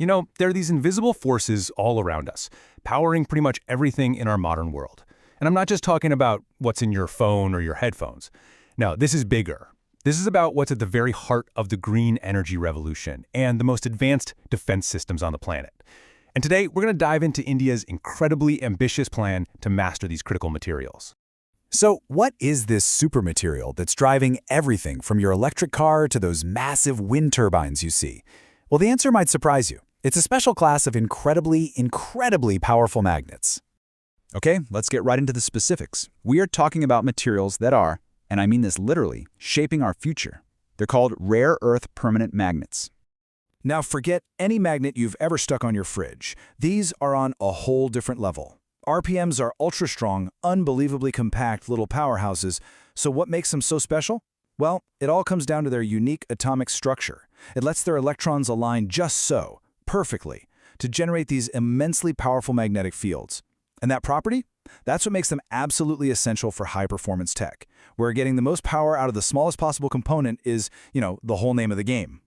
You know, there are these invisible forces all around us, powering pretty much everything in our modern world. And I'm not just talking about what's in your phone or your headphones. No, this is bigger. This is about what's at the very heart of the green energy revolution and the most advanced defense systems on the planet. And today, we're going to dive into India's incredibly ambitious plan to master these critical materials. So what is this super material that's driving everything from your electric car to those massive wind turbines you see? Well, the answer might surprise you. It's a special class of incredibly powerful magnets. Okay, let's get right into the specifics. We are talking about materials that are, and I mean this literally, shaping our future. They're called rare earth permanent magnets. Now forget any magnet you've ever stuck on your fridge. These are on a whole different level. RPMs are ultra-strong, unbelievably compact little powerhouses, so what makes them so special? Well, it all comes down to their unique atomic structure. It lets their electrons align just so, perfectly, to generate these immensely powerful magnetic fields. And that property? That's what makes them absolutely essential for high-performance tech, where getting the most power out of the smallest possible component is, the whole name of the game.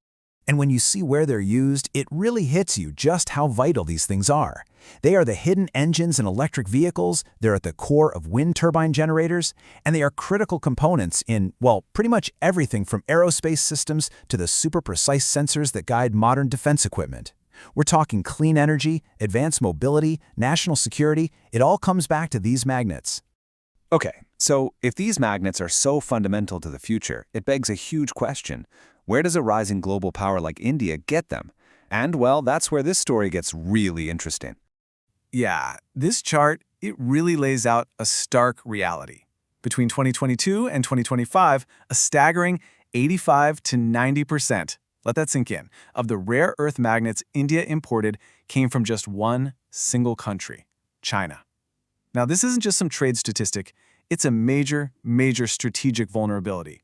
And when you see where they're used, it really hits you just how vital these things are. They are the hidden engines in electric vehicles, they're at the core of wind turbine generators, and they are critical components in, well, pretty much everything from aerospace systems to the super precise sensors that guide modern defense equipment. We're talking clean energy, advanced mobility, national security. It all comes back to these magnets. Okay, so if these magnets are so fundamental to the future, it begs a huge question. Where does a rising global power like India get them? And, well, that's where this story gets really interesting. Yeah, this chart, it really lays out a stark reality. Between 2022 and 2025, a staggering 85 to 90%, let that sink in, of the rare earth magnets India imported came from just one single country, China. Now, this isn't just some trade statistic, it's a major strategic vulnerability.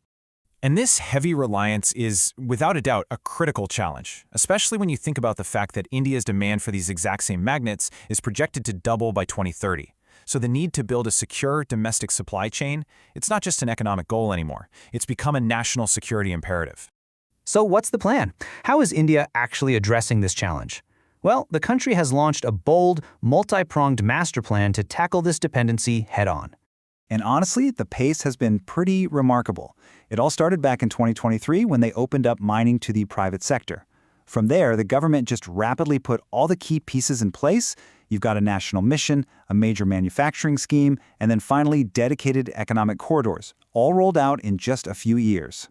And this heavy reliance is, without a doubt, a critical challenge, especially when you think about the fact that India's demand for these exact same magnets is projected to double by 2030. So the need to build a secure domestic supply chain, it's not just an economic goal anymore. It's become a national security imperative. So what's the plan? How is India actually addressing this challenge? Well, the country has launched a bold, multi-pronged master plan to tackle this dependency head-on. And honestly, the pace has been pretty remarkable. It all started back in 2023 when they opened up mining to the private sector. From there, the government just rapidly put all the key pieces in place. You've got a national mission, a major manufacturing scheme, and then finally dedicated economic corridors, all rolled out in just a few years.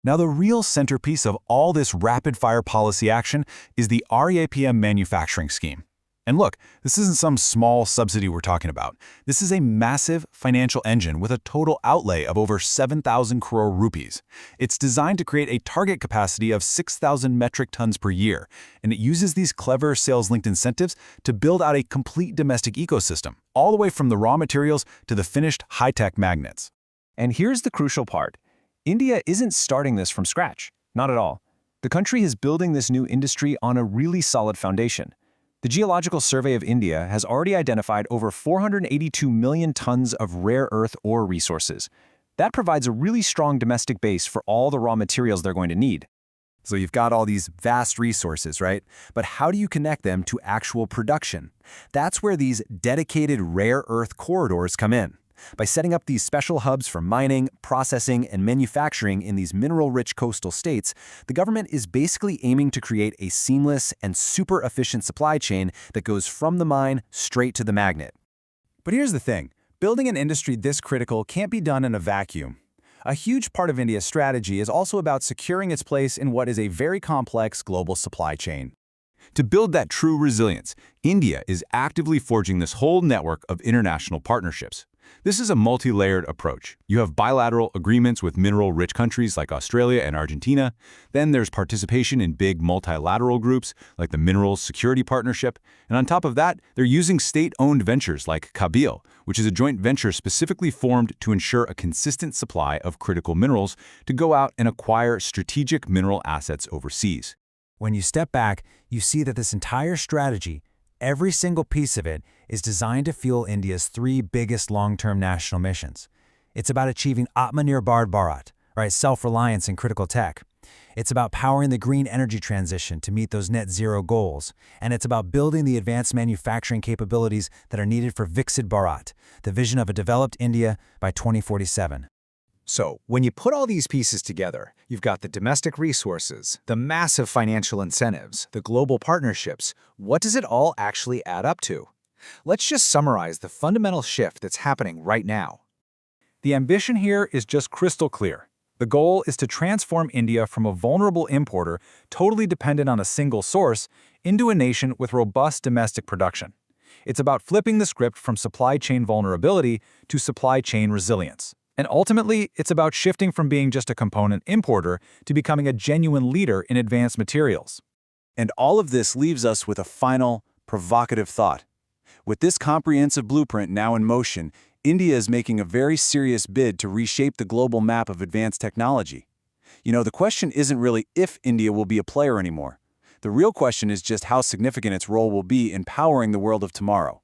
Now, the real centerpiece of all this rapid-fire policy action is the REPM manufacturing scheme. And look, this isn't some small subsidy we're talking about. This is a massive financial engine with a total outlay of over 7,000 crore rupees. It's designed to create a target capacity of 6,000 metric tons per year, and it uses these clever sales-linked incentives to build out a complete domestic ecosystem, all the way from the raw materials to the finished high-tech magnets. And here's the crucial part. India isn't starting this from scratch. Not at all. The country is building this new industry on a really solid foundation. The Geological Survey of India has already identified over 482 million tons of rare earth ore resources. That provides a really strong domestic base for all the raw materials they're going to need. So you've got all these vast resources, right? But how do you connect them to actual production? That's where these dedicated rare earth corridors come in. By setting up these special hubs for mining, processing, and manufacturing in these mineral-rich coastal states, the government is basically aiming to create a seamless and super efficient supply chain that goes from the mine straight to the magnet. But here's the thing. Building an industry this critical can't be done in a vacuum. A huge part of India's strategy is also about securing its place in what is a very complex global supply chain. To build that true resilience, India is actively forging this whole network of international partnerships. This is a multi-layered approach. You have bilateral agreements with mineral-rich countries like Australia and Argentina. Then there's participation in big multilateral groups like the Minerals Security Partnership. And on top of that, they're using state-owned ventures like Kabil, which is a joint venture specifically formed to ensure a consistent supply of critical minerals to go out and acquire strategic mineral assets overseas. When you step back, you see that this entire strategy, every single piece of it, is designed to fuel India's three biggest long-term national missions. It's about achieving Atmanirbhar Bharat, right, self-reliance in critical tech. It's about powering the green energy transition to meet those net zero goals. And it's about building the advanced manufacturing capabilities that are needed for Viksit Bharat, the vision of a developed India by 2047. So, when you put all these pieces together, you've got the domestic resources, the massive financial incentives, the global partnerships. What does it all actually add up to? Let's just summarize the fundamental shift that's happening right now. The ambition here is just crystal clear. The goal is to transform India from a vulnerable importer totally dependent on a single source into a nation with robust domestic production. It's about flipping the script from supply chain vulnerability to supply chain resilience. And ultimately, it's about shifting from being just a component importer to becoming a genuine leader in advanced materials. And all of this leaves us with a final, provocative thought. With this comprehensive blueprint now in motion, India is making a very serious bid to reshape the global map of advanced technology. The question isn't really if India will be a player anymore. The real question is just how significant its role will be in powering the world of tomorrow.